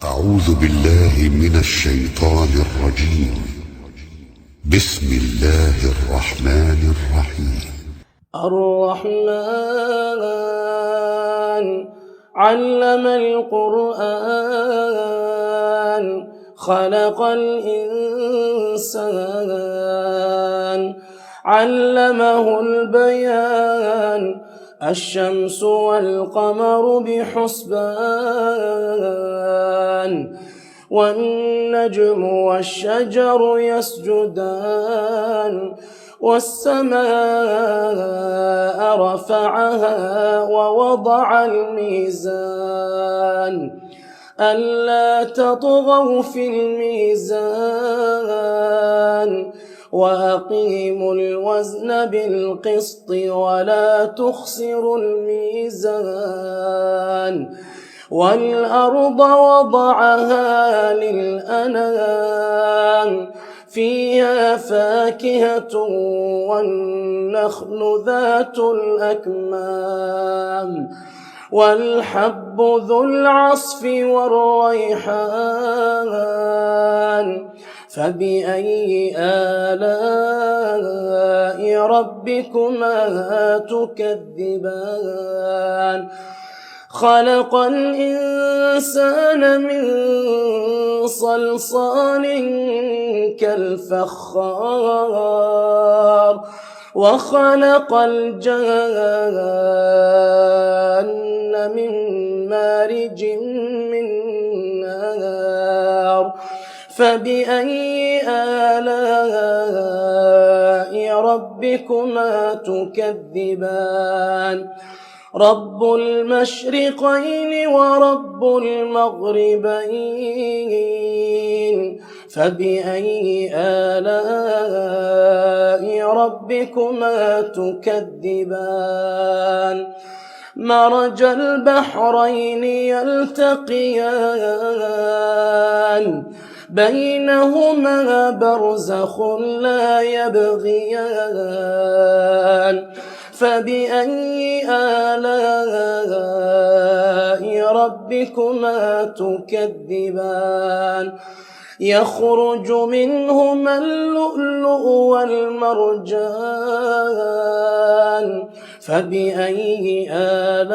أعوذ بالله من الشيطان الرجيم. بسم الله الرحمن الرحيم. الرحمن علم القرآن خلق الإنسان علمه البيان الشمس والقمر بحسبان والنجم والشجر يسجدان والسماء رفعها ووضع الميزان ألا تطغوا في الميزان وأقيموا الوزن بالقسط ولا تخسروا الميزان والأرض وضعها للأنام فيها فاكهة والنخل ذات الأكمام والحب ذو العصف والريحان فبأي آلاء ربكما تكذبان خلق الإنسان من صلصال كالفخار وخلق الجان من مارج من نار فبأي آلاء ربكما تكذبان رب المشرقين ورب المغربين فبأي آلاء ربكما تكذبان مرج البحرين يلتقيان بينهما برزخ لا يبغيان فبأي آلاء ربكما تكذبان يخرج منهما اللؤلؤ والمرجان فبأي آلاء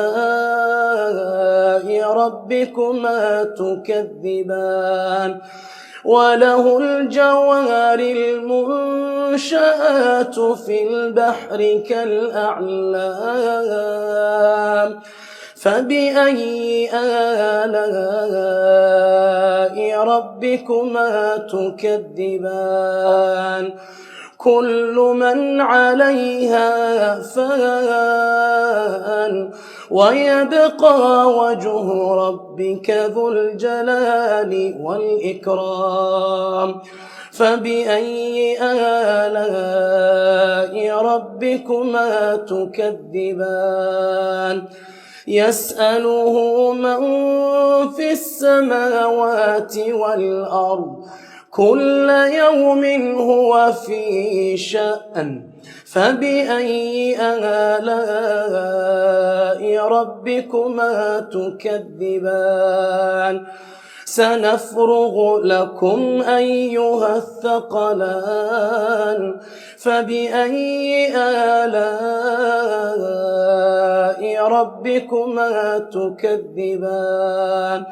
ربكما تكذبان وله الجوار المنشآت في البحر كالأعلام فبأي آلاء ربكما تكذبان كل من عليها فان ويبقى وجه ربك ذو الجلال والإكرام فبأي آلاء ربكما تكذبان يسأله من في السماوات والأرض كل يوم هو في شأن فبأي آلاء ربكما تكذبان سنفرغ لكم أيها الثقلان فبأي آلاء ربكما تكذبان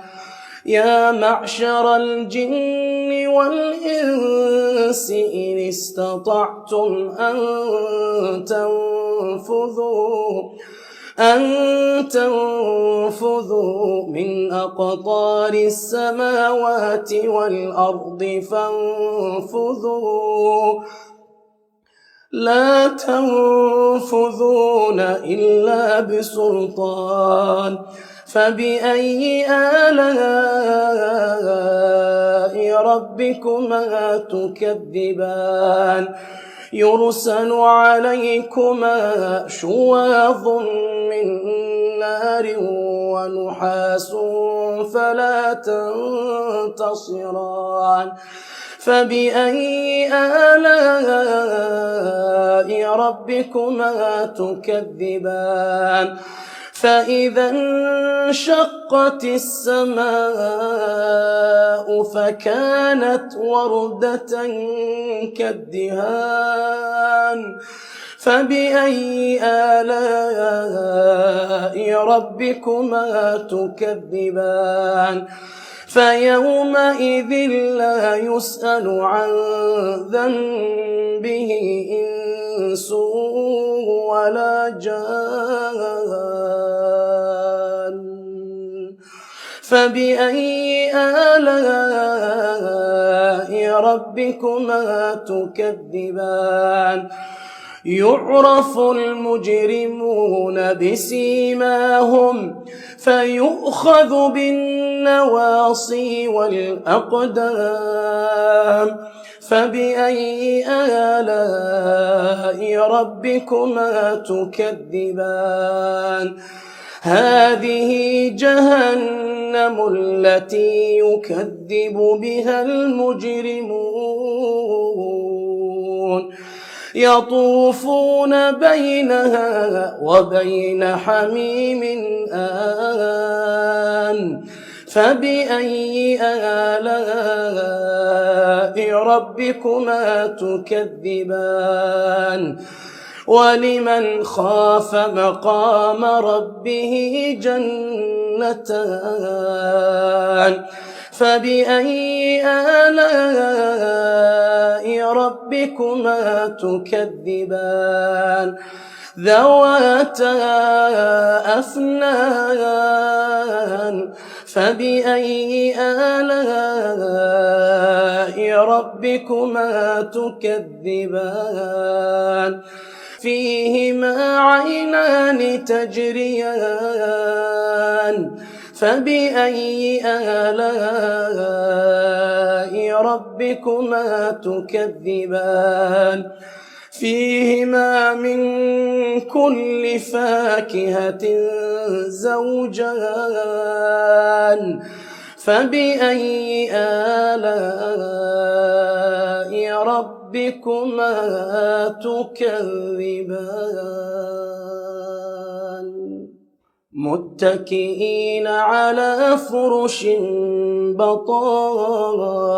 يا معشر الجن والإنس إن استطعتم أن تنفذوا من أقطار السماوات والأرض فانفذوا لا تنفذون إلا بسلطان فبأي آلاء ربكما تكذبان يرسل عليكما شواظ من نار ونحاس فلا تنتصران فبأي آلاء ربكما تكذبان فإذا انشقت السماء فكانت وردة كالدهان فبأي آلاء ربكما تكذبان فيومئذ لا يسأل عن ذنبه إنس ولا جان فبأي آلاء ربكما تكذبان يعرف المجرمون بسيماهم فيؤخذ بالنواصي والأقدام فبأي آلاء ربكما تكذبان هذه جهنم التي يكذب بها المجرمون يطوفون بينها وبين حميم آن فبأي آلاء ربكما تكذبان ولمن خاف مقام ربه جنتان فبأي آلاء ربكما تكذبان ذواتا أفنان فبأي آلاء ربكما تكذبان فيهما عينان تجريان فبأي آلاء ربكما تكذبان فيهما من كل فاكهة زوجان فبأي آلاء ربكما تكذبان متكئين على فرش بطائنها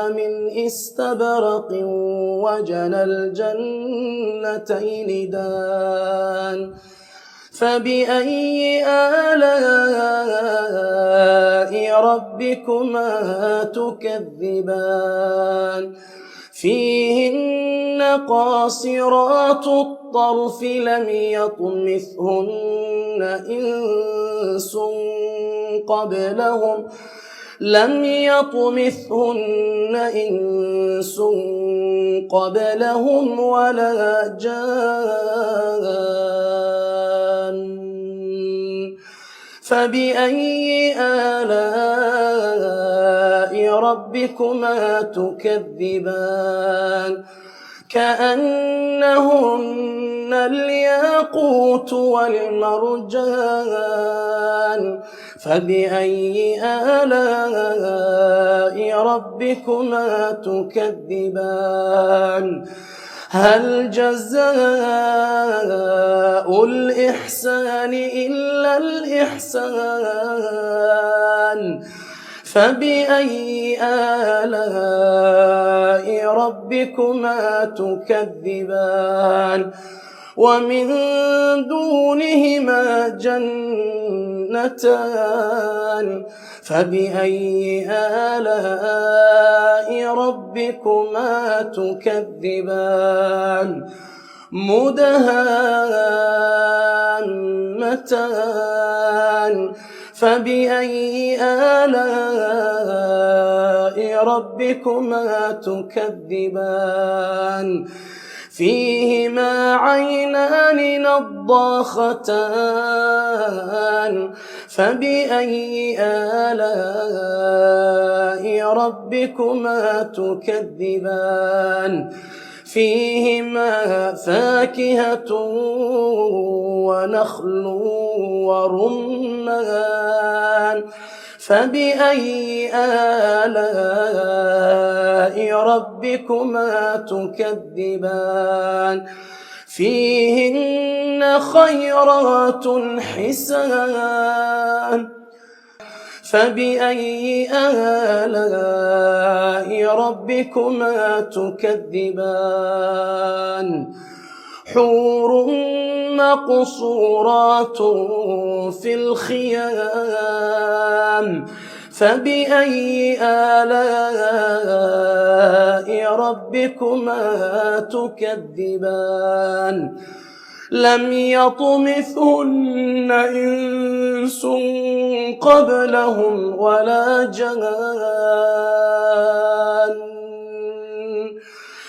من استبرق وجنى الجنتين دان فبأي آلاء ربكما تكذبان فيهن قاصرات الطرف لم يطمثهن إنس قبلهم ولا جان فبأي آلاء ربكما تكذبان كأنهن الياقوت والمرجان فبأي آلاء ربكما تكذبان هل جزاء الإحسان إلا الإحسان فبأي آلاء ربكما تكذبان ومن دونهما جنتان فبأي آلاء ربكما تكذبان مدهامتان فبأي آلاء ربكما تكذبان فيهما عينان نضاختان فبأي آلاء ربكما تكذبان فيهما فاكهة ونخل ورمان فبأي آلاء ربكما تكذبان فيهن خيرات حسان فبأي آلاء ربكما تكذبان حور مقصورات في الخيام فبأي آلاء ربكما تكذبان لم يطمثهن إنس قبلهم ولا جان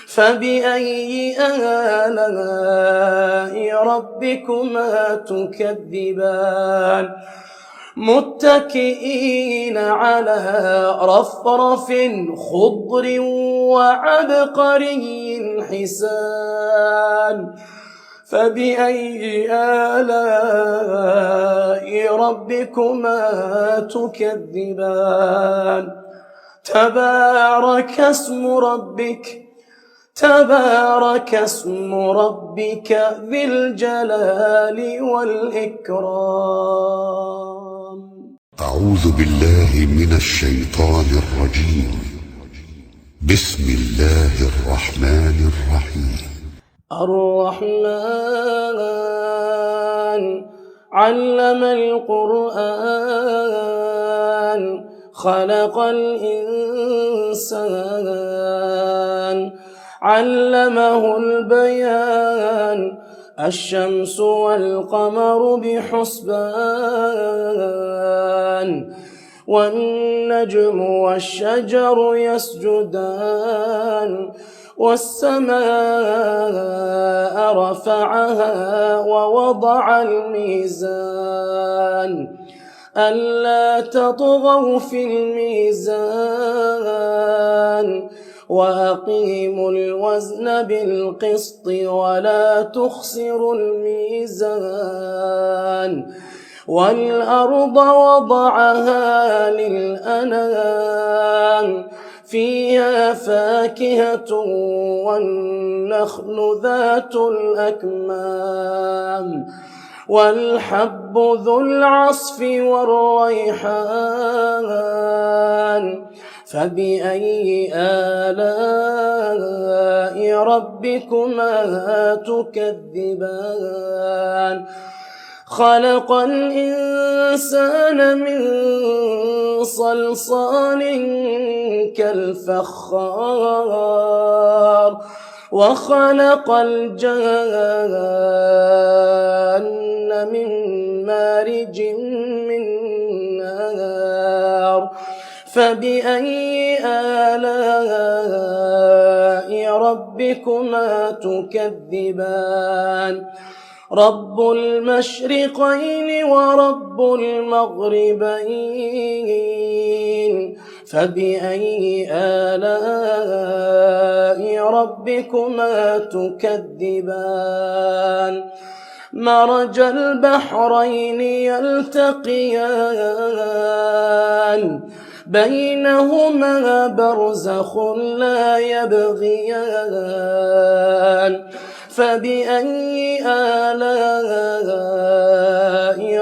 فبأي آلاء ربكما تكذبان متكئين على رفرف خضر وعبقري حسان فبأي آلاء ربكما تكذبان تبارك اسم ربك ذي الجلال والإكرام. أعوذ بالله من الشيطان الرجيم. بسم الله الرحمن الرحيم. الرحمن علم القرآن خلق الإنسان علمه البيان الشمس والقمر بحسبان والنجم والشجر يسجدان والسماء رفعها ووضع الميزان ألا تطغوا في الميزان وأقيموا الوزن بالقسط ولا تخسروا الميزان والأرض وضعها للأنام فيها فاكهة والنخل ذات الأكمام والحب ذو العصف والريحان فبأي آلاء ربكما تكذبان خلق الإنسان من صلصال كالفخار وخلق الجان من مارج من نار فبأي آلاء ربكما تكذبان رب المشرقين ورب المغربين فبأي آلاء ربكما تكذبان مرج البحرين يلتقيان بينهما برزخ لا يبغيان فبأي آلاء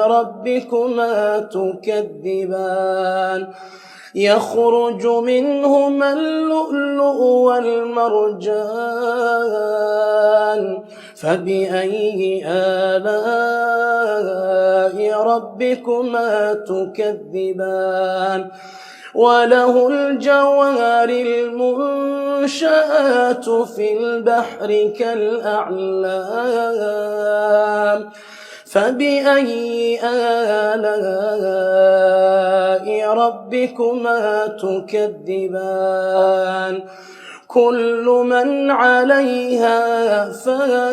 ربكما تكذبان يخرج منهما اللؤلؤ والمرجان فبأي آلاء ربكما تكذبان وله الجوار المنشآت في البحر كالأعلام فبأي آلاء ربكما تكذبان كل من عليها فان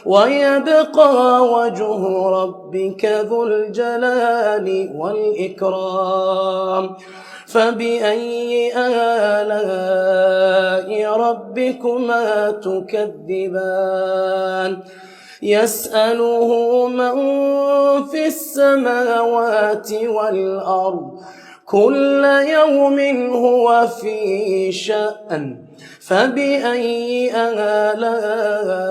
ويبقى وجه ربك ذو الجلال والإكرام فبأي آلاء ربكما تكذبان يسأله من في السماوات والأرض كل يوم هو في شأن فبأي آلاء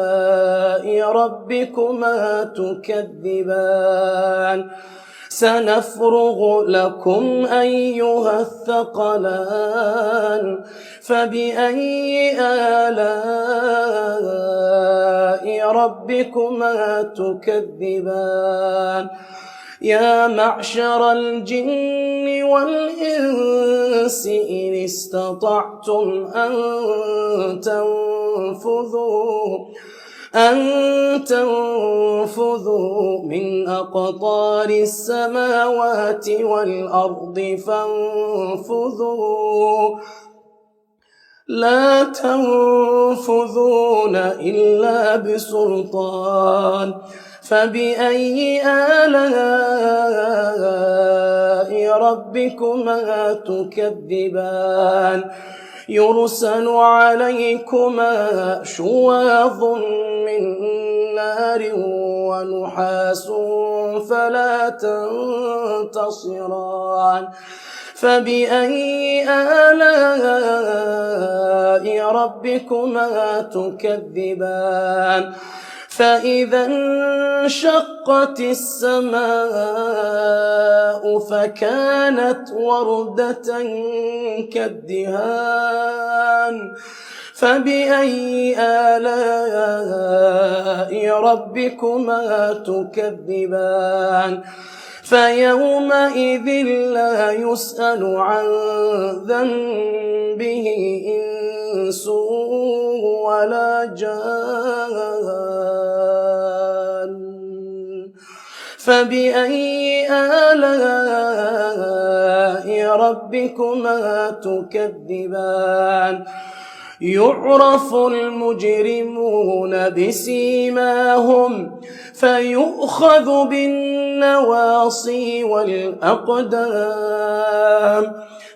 ربكما تكذبان سنفرغ لكم أيها الثقلان فبأي آلاء ربكما تكذبان يا معشر الجن والإنس إن استطعتم أن تنفذوا من أقطار السماوات والأرض فانفذوا لا تنفذون إلا بسلطان فبأي آلاء ربكما تكذبان يرسل عليكما شواظ من نار ونحاس فلا تنتصران فبأي آلاء ربكما تكذبان فإذا انشقت السماء فكانت وردة كالدهان فبأي آلاء ربكما تكذبان فيومئذ لا يسأل عن ذنبه إنس ولا جان فبأي آلاء ربكما تكذبان يعرف المجرمون بسيماهم فيؤخذ بالنواصي والأقدام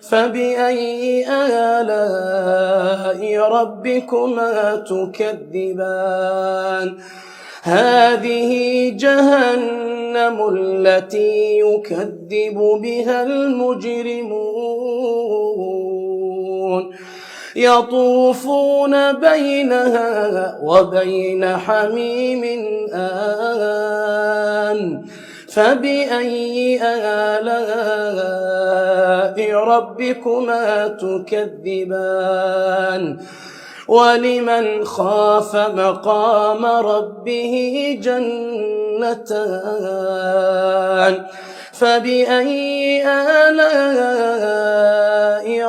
فبأي آلاء ربكما تكذبان هذه جهنم التي يكذب بها المجرمون يطوفون بينها وبين حميم آن فبأي آلاء ربكما تكذبان ولمن خاف مقام ربه جنتان فبأي آلاء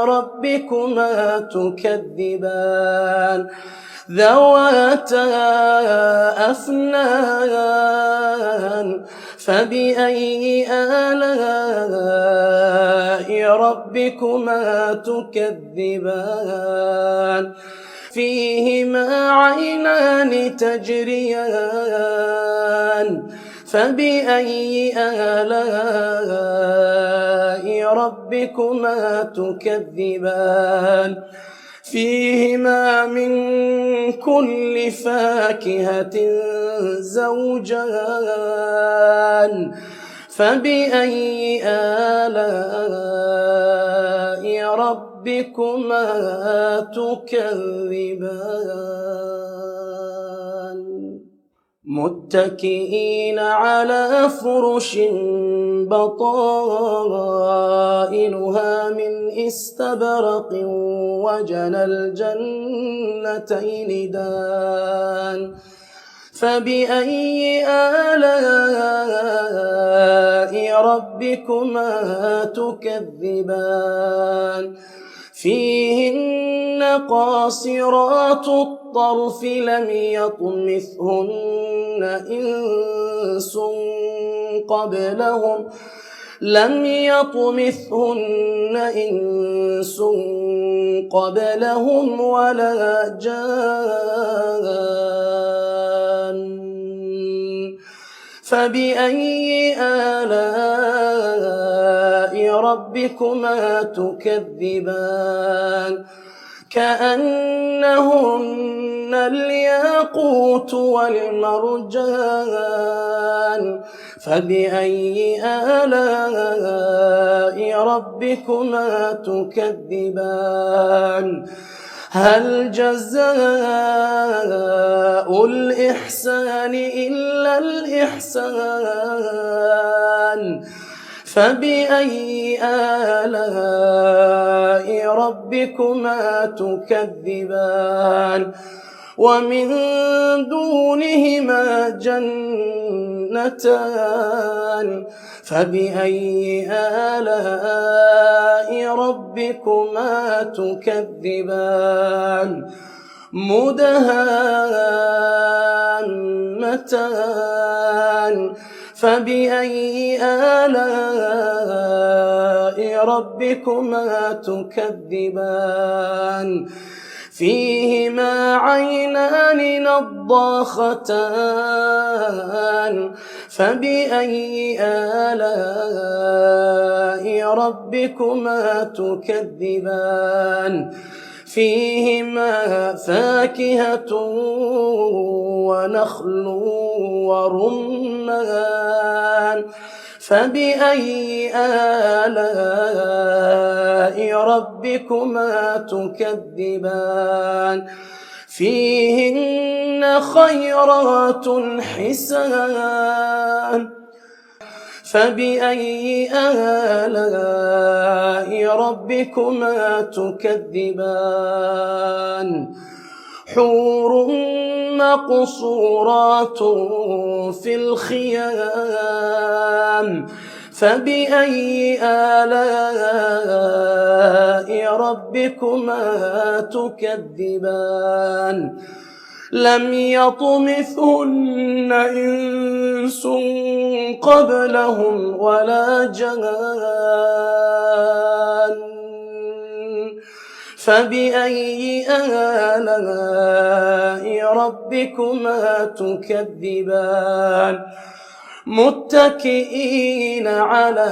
ربكما تكذبان ذواتا أفنان فبأي آلاء ربكما تكذبان فيهما عينان تجريان فبأي آلاء ربكما تكذبان فيهما من كل فاكهة زوجان فبأي آلاء ربكما تكذبان متكئين على فرش بطائنها من استبرق وجنى الجنتين دان فبأي آلاء ربكما تكذبان فيهن قاصرات الطرف لم يطمثهن إنس قبلهم ولا جان فبأي آلاء ربكما تكذبان كأنهن الياقوت والمرجان فبأي آلاء ربكما تكذبان هل جزاء الإحسان إلا الإحسان فبأي آلاء ربكما تكذبان ومن دونهما جنتان فبأي آلاء ربكما تكذبان مدهامتان فبأي آلاء ربكما تكذبان فيهما عينان نضاختان فبأي آلاء ربكما تكذبان فيهما فاكهة ونخل ورمان فبأي آلاء ربكما تكذبان فيهن خيرات حسان فبأي آلاء ربكما تكذبان حور مقصورات في الخيام فبأي آلاء ربكما تكذبان لم يطمثهن إنس قبلهم ولا جان فبأي آلاء ربكما تكذبان متكئين على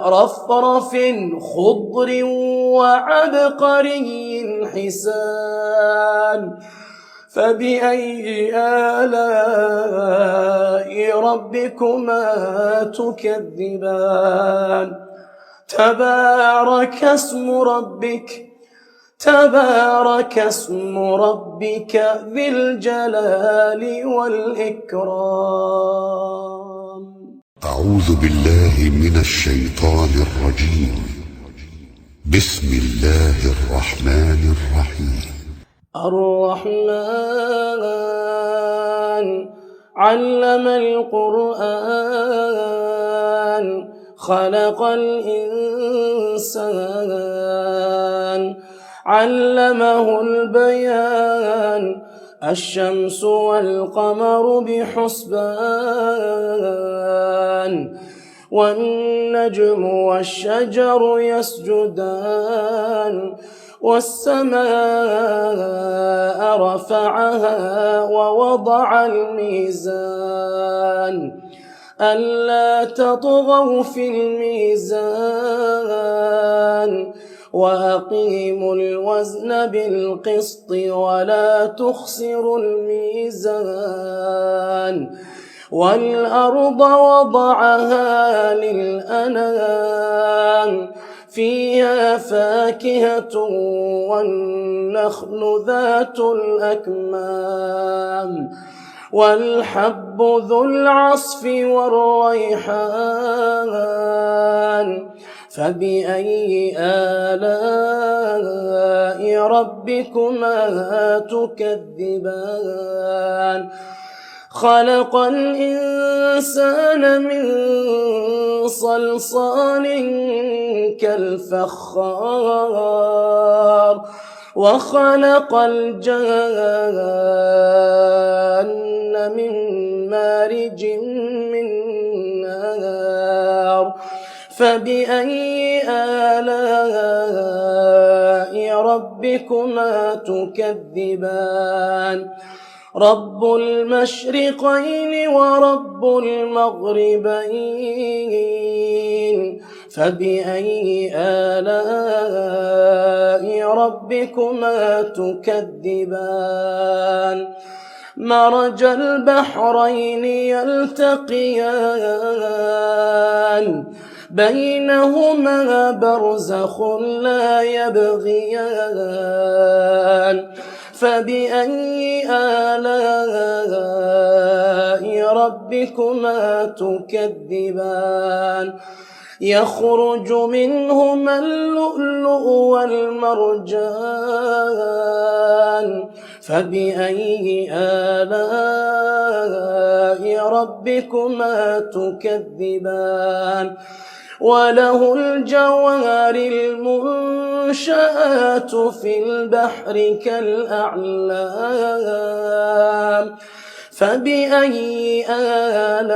رفرف خضر وعبقري حسان فبأي آلاء ربكما تكذبان تبارك اسم ربك ذي الجلال والإكرام. أعوذ بالله من الشيطان الرجيم. بسم الله الرحمن الرحيم. الرحمن علم القرآن خلق الإنسان علمه البيان الشمس والقمر بحسبان والنجم والشجر يسجدان والسماء رفعها ووضع الميزان ألا تطغوا في الميزان وأقيموا الوزن بالقسط ولا تخسروا الميزان والأرض وضعها للأنام فيها فاكهة والنخل ذات الأكمام والحب ذو العصف والريحان فبأي آلاء ربكما تكذبان خلق الإنسان من صلصال كالفخار وخلق الجان من مارج من نار فبأي آلاء ربكما تكذبان رب المشرقين ورب المغربين فبأي آلاء ربكما تكذبان مرج البحرين يلتقيان بينهما برزخ لا يبغيان فبأي آلاء ربكما تكذبان يخرج منهما اللؤلؤ والمرجان فبأي آلاء ربكما تكذبان وله الجوار المنشآت في البحر كالأعلام فبأي آلاء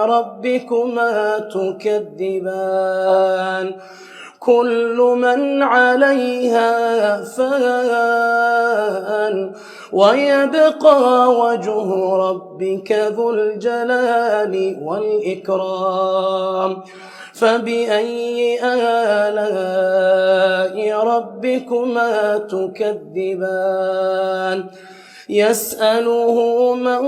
ربكما تكذبان كل من عليها فان ويبقى وجه ربك ذو الجلال والإكرام فبأي آلاء ربكما تكذبان يسأله من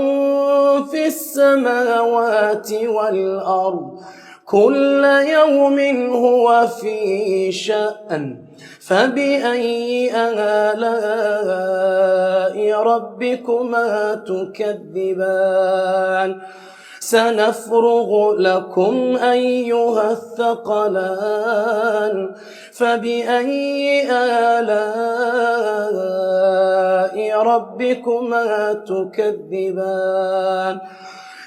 في السماوات والأرض كل يوم هو في شأن فبأي آلاء ربكما تكذبان سنفرغ لكم أيها الثقلان فبأي آلاء ربكما تكذبان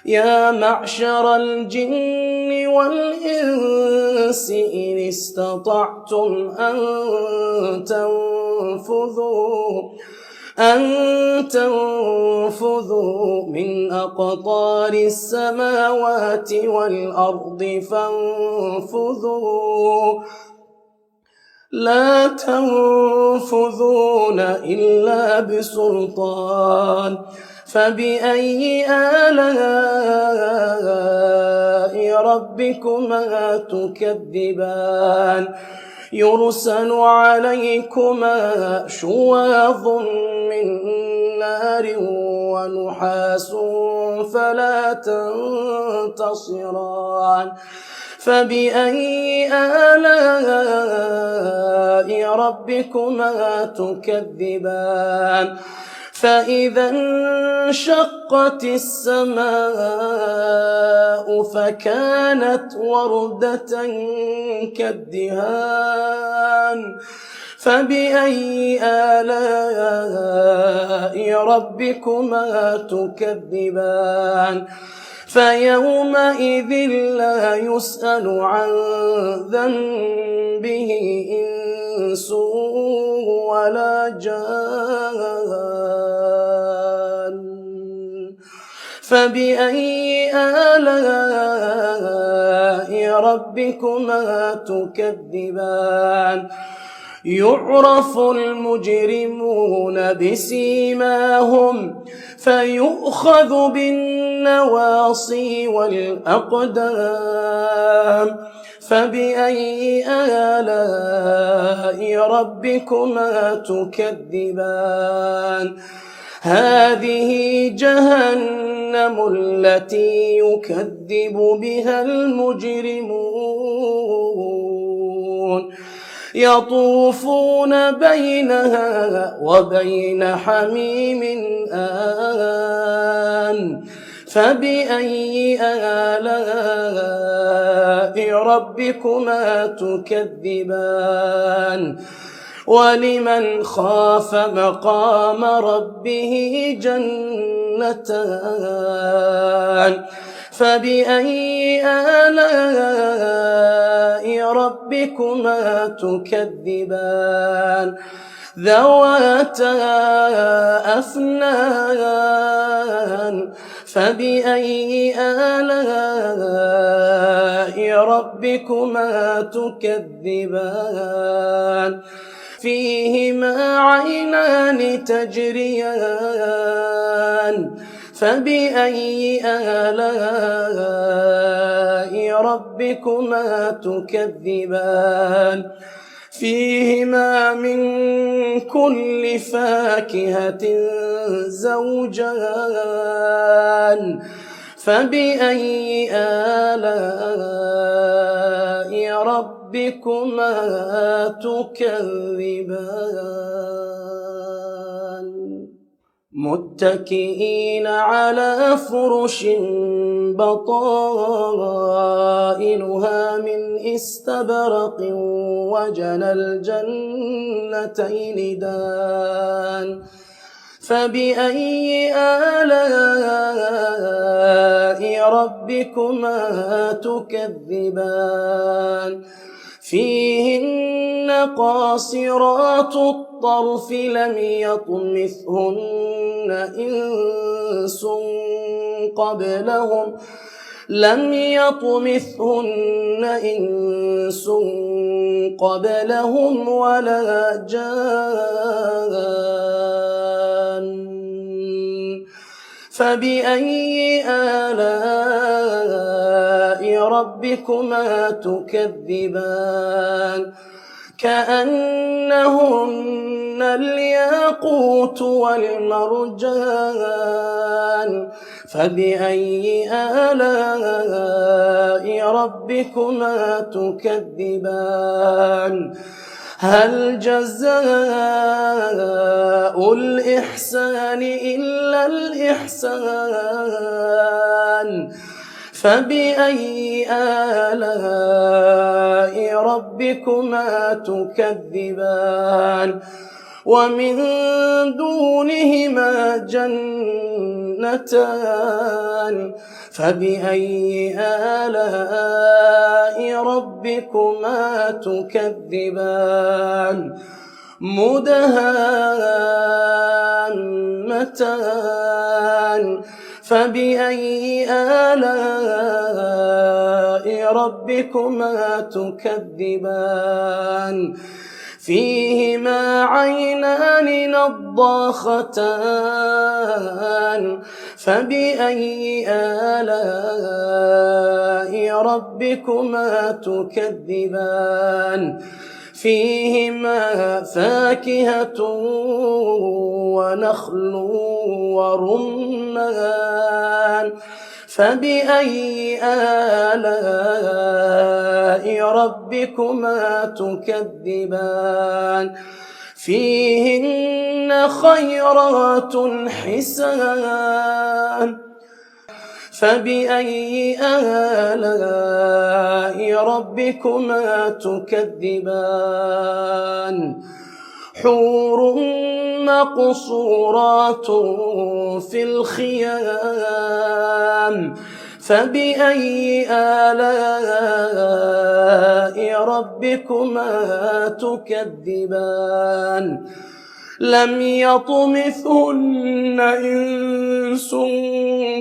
يا معشر الجن والإنس إن استطعتم أن تنفذوا من أقطار السماوات والأرض فانفذوا لا تنفذون إلا بسلطان فبأي آلاء ربكما تكذبان يرسل عليكما شواظ من نار ونحاس فلا تنتصران فبأي آلاء ربكما تكذبان فإذا انشقت السماء فكانت وردة كالدهان فبأي آلاء ربكما تكذبان فيومئذ لا يسأل عن ذنبه إنس ولا جان فبأي آلاء ربكما تكذبان يعرف المجرمون بسيماهم فيؤخذ بالنواصي والأقدام فبأي آلاء ربكما تكذبان هذه جهنم التي يكذب بها المجرمون يطوفون بينها وبين حميم آن فبأي آلاء ربكما تكذبان ولمن خاف مقام ربه جنتان فبأي آلاء ربكما تكذبان ذواتا أفنان فبأي آلاء ربكما تكذبان فيهما عينان تجريان فبأي آلاء ربكما تكذبان فيهما من كل فاكهة زوجان فبأي آلاء ربكما تكذبان متكئين على فرش بطائنها من استبرق وجنى الجنتين دان فبأي آلاء ربكما تكذبان فيهن قاصرات الطرف لم يطمثهن إنس قبلهم ولا جان فبأي آلاء ربكما تكذبان كأنهن الياقوت والمرجان فبأي آلاء ربكما تكذبان هل جزاء الإحسان إلا الإحسان فبأي آلاء ربكما تكذبان ومن دونهما جنتان فبأي آلاء ربكما تكذبان مدهامتان فبأي آلاء ربكما تكذبان فيهما عينان نضاختان فبأي آلاء ربكما تكذبان فيهما فاكهة ونخل ورمان فبأي آلاء ربكما تكذبان فيهن خيرات حسان فبأي آلاء ربكما تكذبان حور مقصورات في الخيام فبأي آلاء ربكما تكذبان لم يطمثهن إنس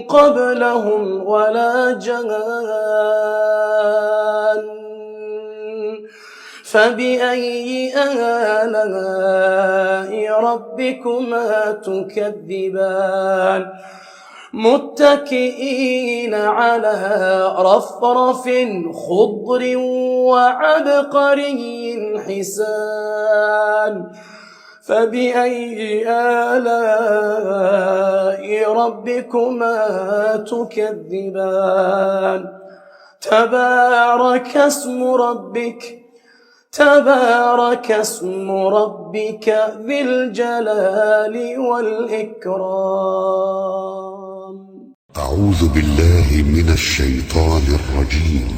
قبلهم ولا جان فبأي آلاء ربكما تكذبان متكئين على رفرف خضر وعبقري حسان فبأي آلاء ربكما تكذبان تبارك اسم ربك ذي الجلال والإكرام. أعوذ بالله من الشيطان الرجيم.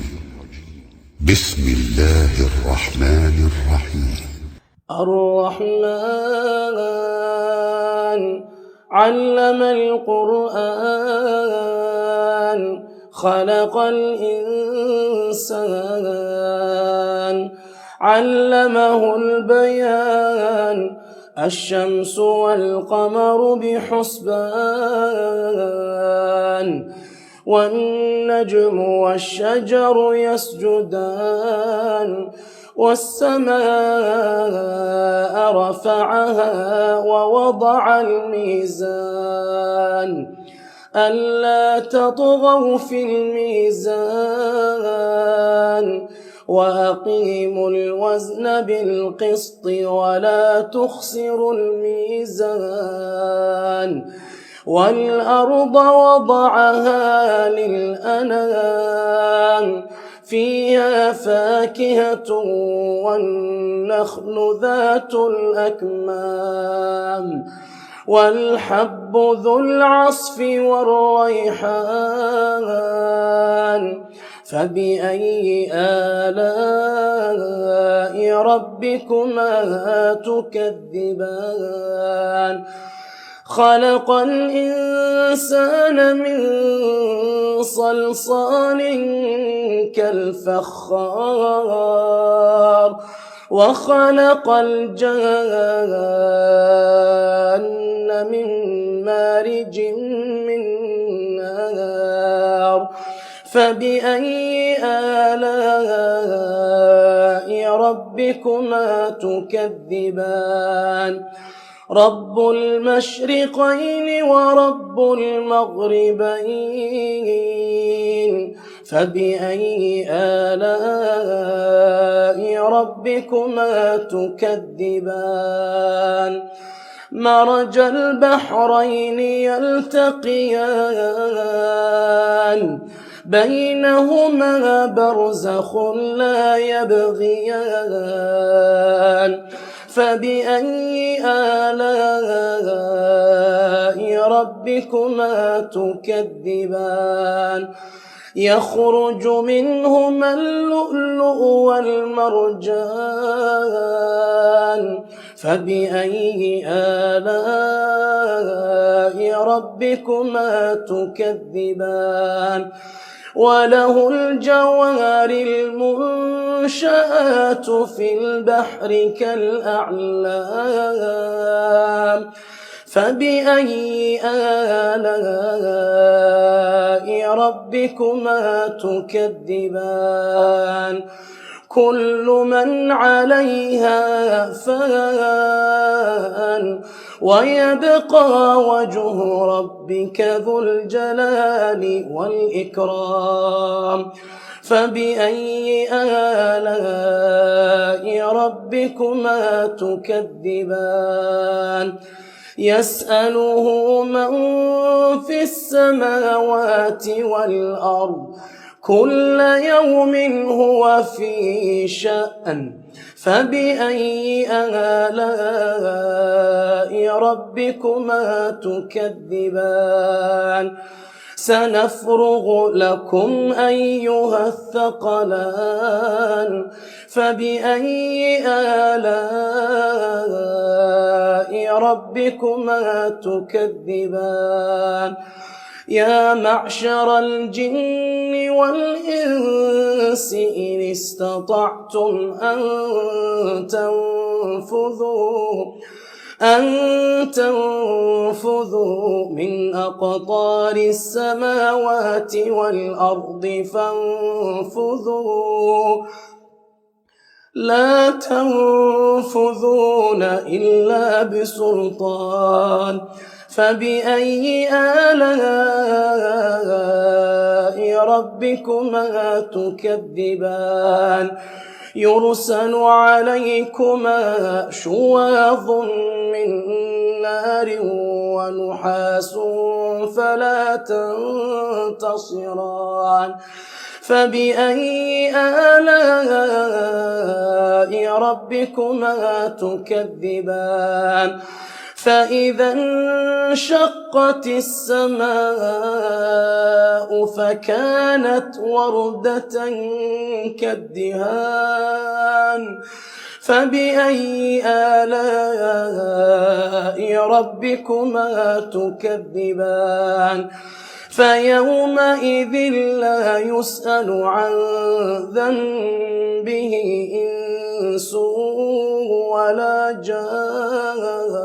بسم الله الرحمن الرحيم. الرحمن علم القرآن خلق الإنسان علمه البيان الشمس والقمر بحسبان والنجم والشجر يسجدان والسماء رفعها ووضع الميزان ألا تطغوا في الميزان وأقيموا الوزن بالقسط ولا تخسروا الميزان والأرض وضعها للأنام فيها فاكهة والنخل ذات الأكمام والحب ذو العصف والريحان فبأي آلاء ربكما تكذبان خلق الإنسان من صلصال كالفخار وخلق الجان من مارج من نار فبأي آلاء ربكما تكذبان رب المشرقين ورب المغربين فبأي آلاء ربكما تكذبان مرج البحرين يلتقيان بينهما برزخ لا يبغيان فبأي آلاء ربكما تكذبان يخرج منهما اللؤلؤ والمرجان فبأي آلاء ربكما تكذبان وله الجوار المنشآت في البحر كالأعلام فبأي آلاء ربكما تكذبان كل من عليها فان ويبقى وجه ربك ذو الجلال والإكرام فبأي آلاء ربكما تكذبان يسأله من في السماوات والأرض كل يوم هو في شأن فبأي آلاء ربكما تكذبان سنفرغ لكم أيها الثقلان فبأي آلاء ربكما تكذبان يا معشر الجن والإنس إن استطعتم أن تنفذوا من أقطار السماوات والأرض فانفذوا لا تنفذون إلا بسلطان فبأي آلاء ربكما تكذبان يرسل عليكما شواظ من نار ونحاس فلا تنتصران فبأي آلاء ربكما تكذبان فإذا انشقت السماء فكانت وردة كالدهان فبأي آلاء ربكما تكذبان فيومئذ لا يسأل عن ذنبه إنس ولا جان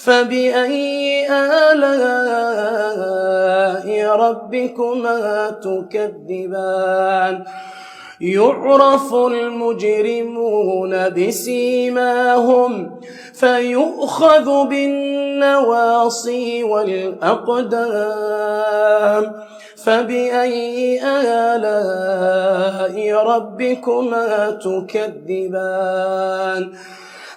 فبأي آلاء ربكما تكذبان يعرف المجرمون بسيماهم فيؤخذ بالنواصي والأقدام فبأي آلاء ربكما تكذبان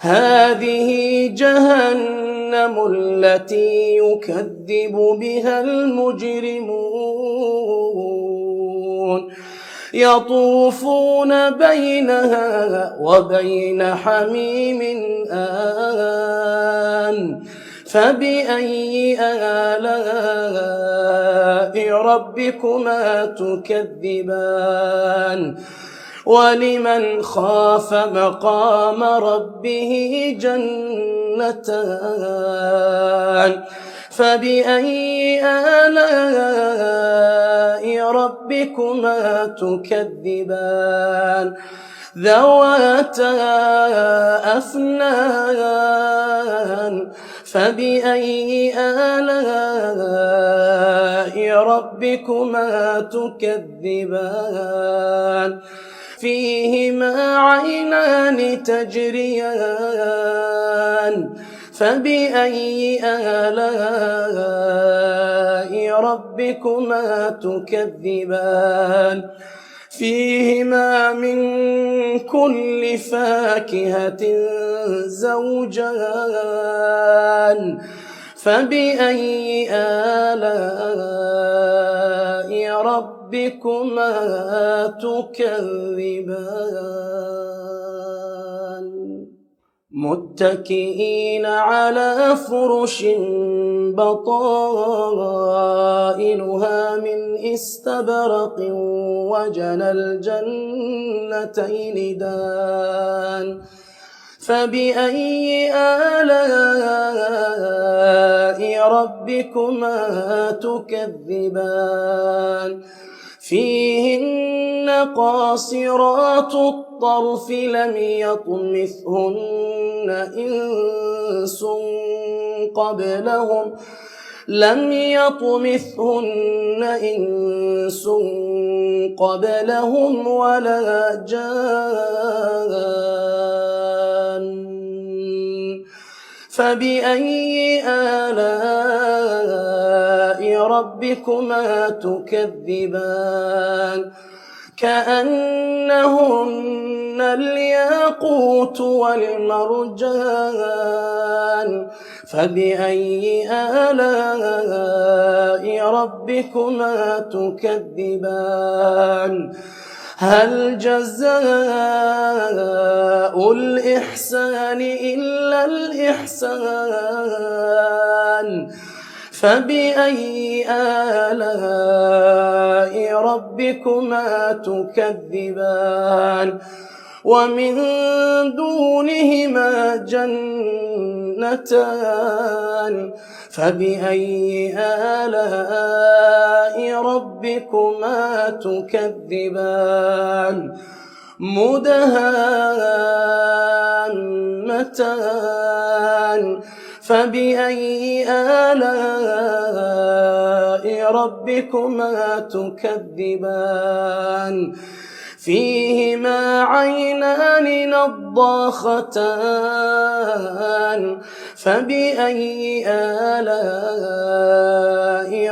هذه جهنم التي يكذب بها المجرمون يطوفون بينها وبين حميم آن فبأي آلاء ربكما تكذبان ولمن خاف مقام ربه جنتان فبأي آلاء ربكما تكذبان ذواتا أفنان فبأي آلاء ربكما تكذبان فيهما عينان تجريان فبأي آلاء ربكما تكذبان فيهما من كل فاكهة زوجان فبأي آلاء ربكما تكذبان متكئين على فرش بطائنها من استبرق وجنى الجنتين دان فبأي آلاء ربكما تكذبان فيهن قاصرات الطرف لم يطمثهن إنس قبلهم ولا جان فبأي آلاء ربكما تكذبان كأنهن الياقوت والمرجان فبأي آلاء ربكما تكذبان هل جزاء الإحسان إلا الإحسان فبأي آلاء ربكما تكذبان ومن دونهما جنتان فبأي آلاء ربكما تكذبان مدهامتان فبأي آلاء ربكما تكذبان فيهما عينان نضاختان فبأي آلاء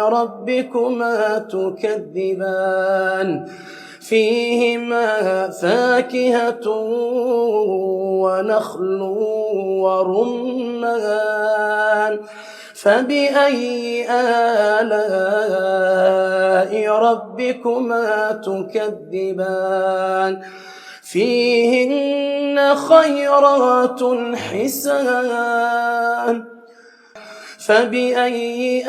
ربكما تكذبان فيهما فاكهة ونخل ورمان فبأي آلاء ربكما تكذبان فيهن خيرات حسان فبأي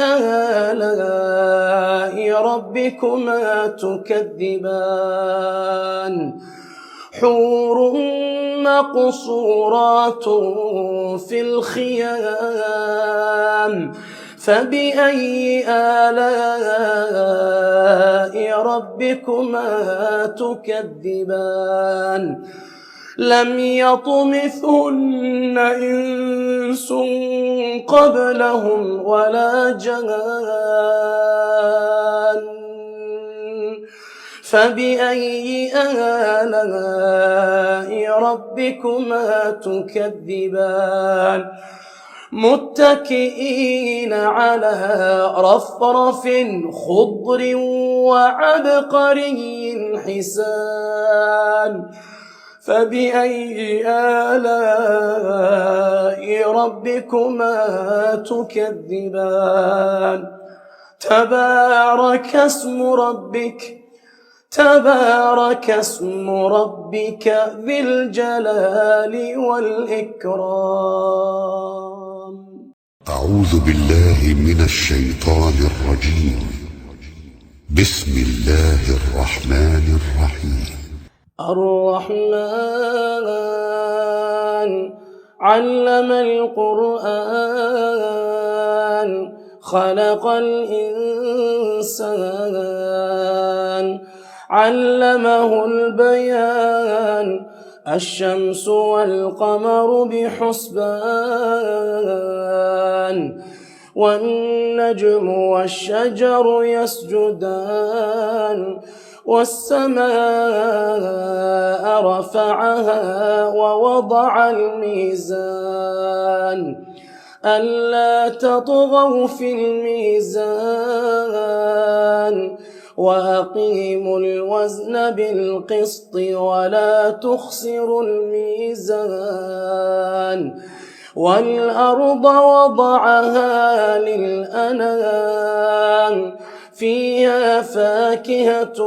آلاء ربكما تكذبان حور مقصورات في الخيام فبأي آلاء ربكما تكذبان لم يطمثهن إنس قبلهم ولا جان فبأي آلاء ربكما تكذبان متكئين على رفرف خضر وعبقري حسان فبأي آلاء ربكما تكذبان تبارك اسم ربك تبارك اسم ربك ذي الجلال والإكرام. أعوذ بالله من الشيطان الرجيم. بسم الله الرحمن الرحيم. الرحمن علم القرآن خلق الإنسان علمه البيان الشمس والقمر بحسبان والنجم والشجر يسجدان والسماء رفعها ووضع الميزان ألا تطغوا في الميزان وأقيموا الوزن بالقسط ولا تخسروا الميزان والأرض وضعها للأنام فيها فاكهة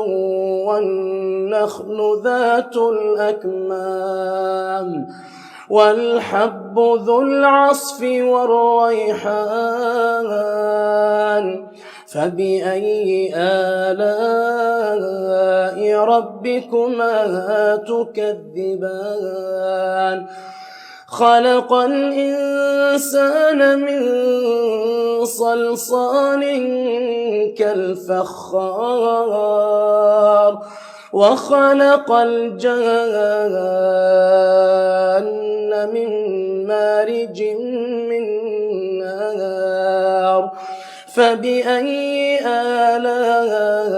والنخل ذات الأكمام والحب ذو العصف والريحان فبأي آلاء ربكما تكذبان خلق الإنسان من صلصال كالفخار وخلق الجان من مارج من نار فبأي آلاء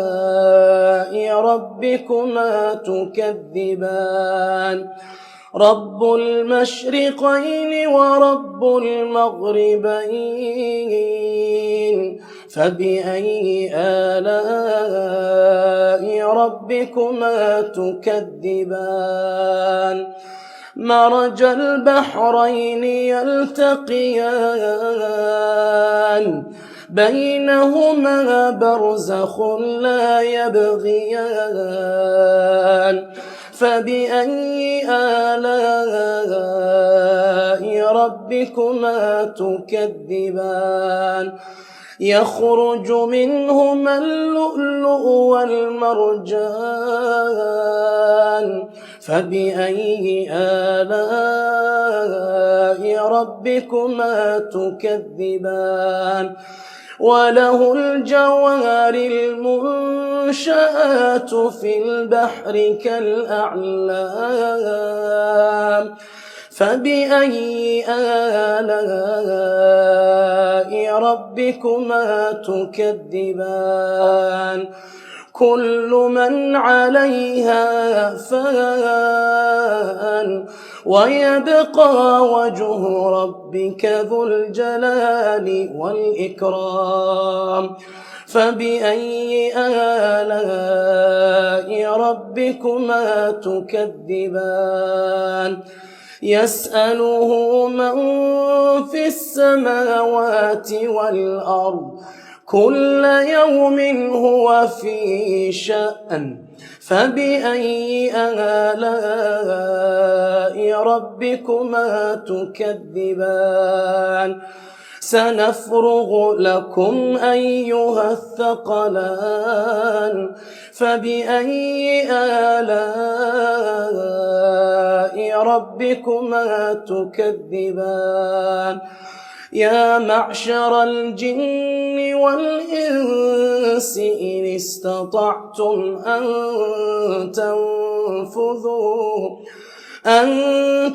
ربكما تكذبان رب المشرقين ورب المغربين فبأي آلاء ربكما تكذبان مرج البحرين يلتقيان بينهما برزخ لا يبغيان فبأي آلاء ربكما تكذبان يخرج منهما اللؤلؤ والمرجان فبأي آلاء ربكما تكذبان وله الجوار المنشآت في البحر كالأعلام فبأي آلاء ربكما تكذبان كل من عليها فان ويبقى وجه ربك ذو الجلال والإكرام فبأي آلاء ربكما تكذبان يسأله من في السماوات والأرض كل يوم هو في شأن فبأي آلاء ربكما تكذبان سنفرغ لكم أيها الثقلان فبأي آلاء ربكما تكذبان يا معشر الجن والإنس إن استطعتم أن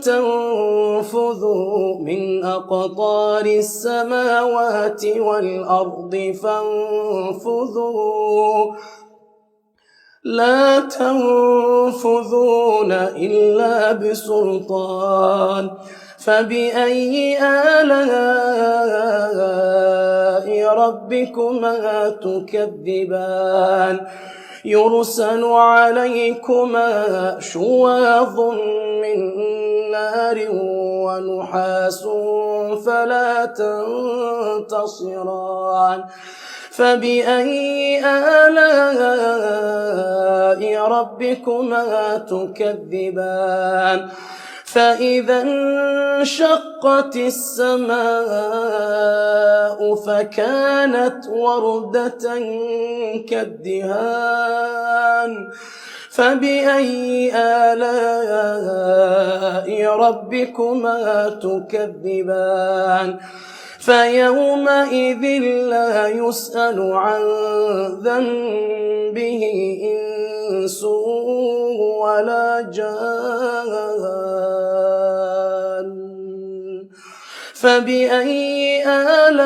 تنفذوا من أقطار السماوات والأرض فانفذوا لا تنفذون إلا بسلطان فبأي آلاء ربكما تكذبان يرسل عليكما شواظ من نار ونحاس فلا تنتصران فبأي آلاء ربكما تكذبان فإذا انشقت السماء فكانت وردة كالدهان فبأي آلاء ربكما تكذبان فيومئذ لا يسأل عن ذنبه إنس ولا جان فبأي آلاء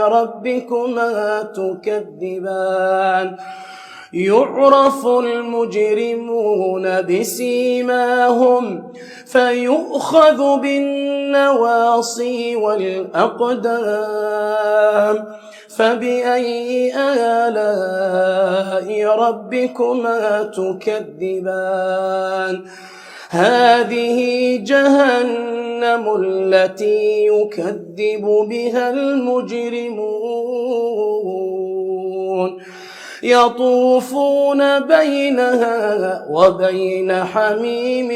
ربكما تكذبان يعرف المجرمون بسيماهم فيؤخذ بالنواصي والأقدام فبأي آلاء ربكما تكذبان هذه جهنم التي يكذب بها المجرمون يطوفون بينها وبين حميم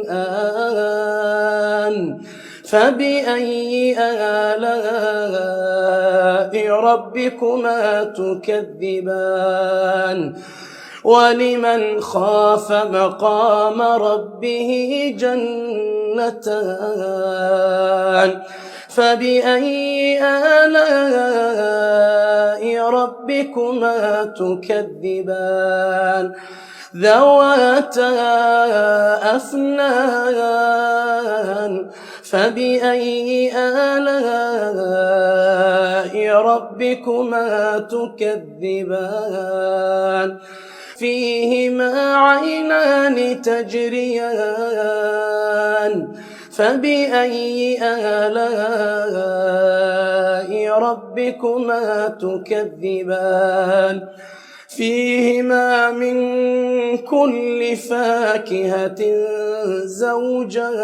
آن فبأي آلاء ربكما تكذبان ولمن خاف مقام ربه جنتان فبأي آلاء ربكما تكذبان ذواتا أفنان فبأي آلاء ربكما تكذبان فيهما عينان تجريان فبأي آلاء ربكما تكذبان فيهما من كل فاكهة زوجان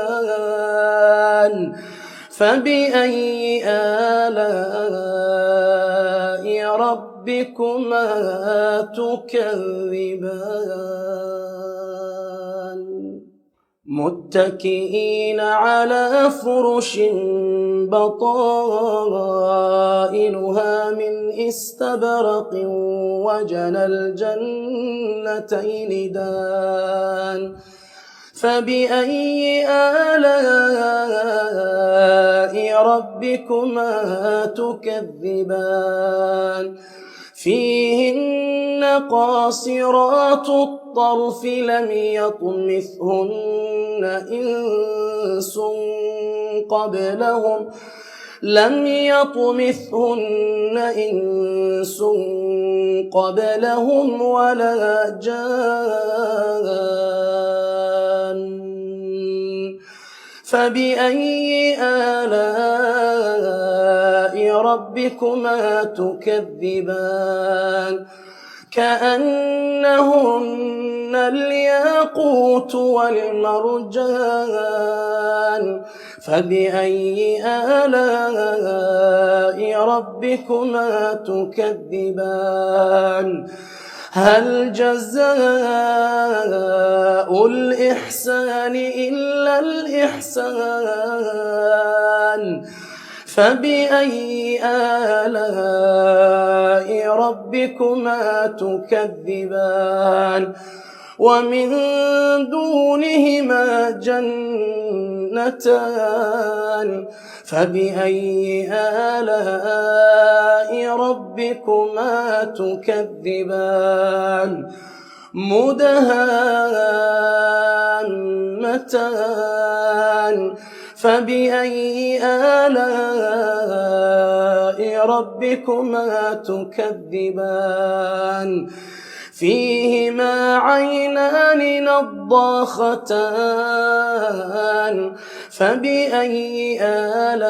فبأي آلاء ربكما تكذبان متكئين على فرش بطائنها من استبرق وجنى الجنتين دان فبأي آلاء ربكما تكذبان فيهن قاصرات الطرف لم يطمثهن إنس قبلهم ولا جان فبأي آلاء ربكما تكذبان كأنهن الياقوت والمرجان فبأي آلاء ربكما تكذبان هل جزاء الإحسان إلا الإحسان فبأي آلاء ربكما تكذبان ومن دونهما جنتان فبأي آلاء ربكما تكذبان مدهامتان فبأي آلاء ربكما تكذبان فيهما عينان نضاختان فبأي آلاء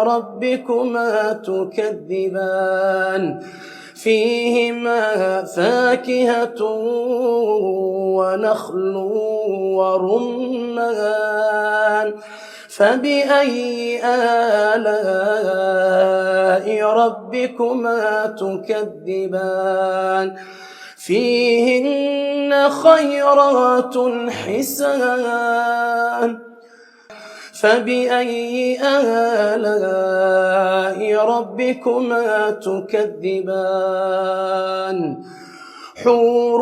ربكما تكذبان فيهما فاكهة ونخل ورمان فبأي آلاء ربكما تكذبان فيهن خيرات حسان فبأي آلاء ربكما تكذبان حور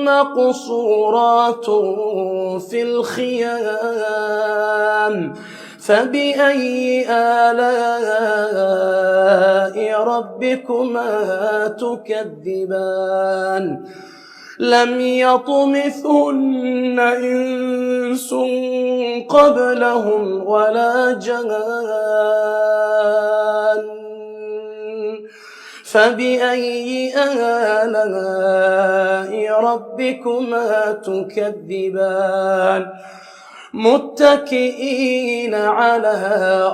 مقصورات في الخيام فبأي آلاء ربكما تكذبان لم يطمثهن إنس قبلهم ولا جان فبأي آلاء ربكما تكذبان متكئين على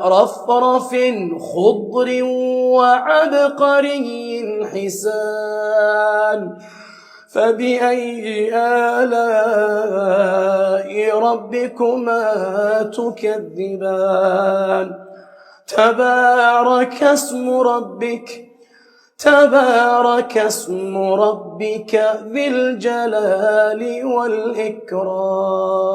رفرف خضر وعبقري حسان فبأي آلاء ربكما تكذبان تبارك اسم ربك ذي الجلال والإكرام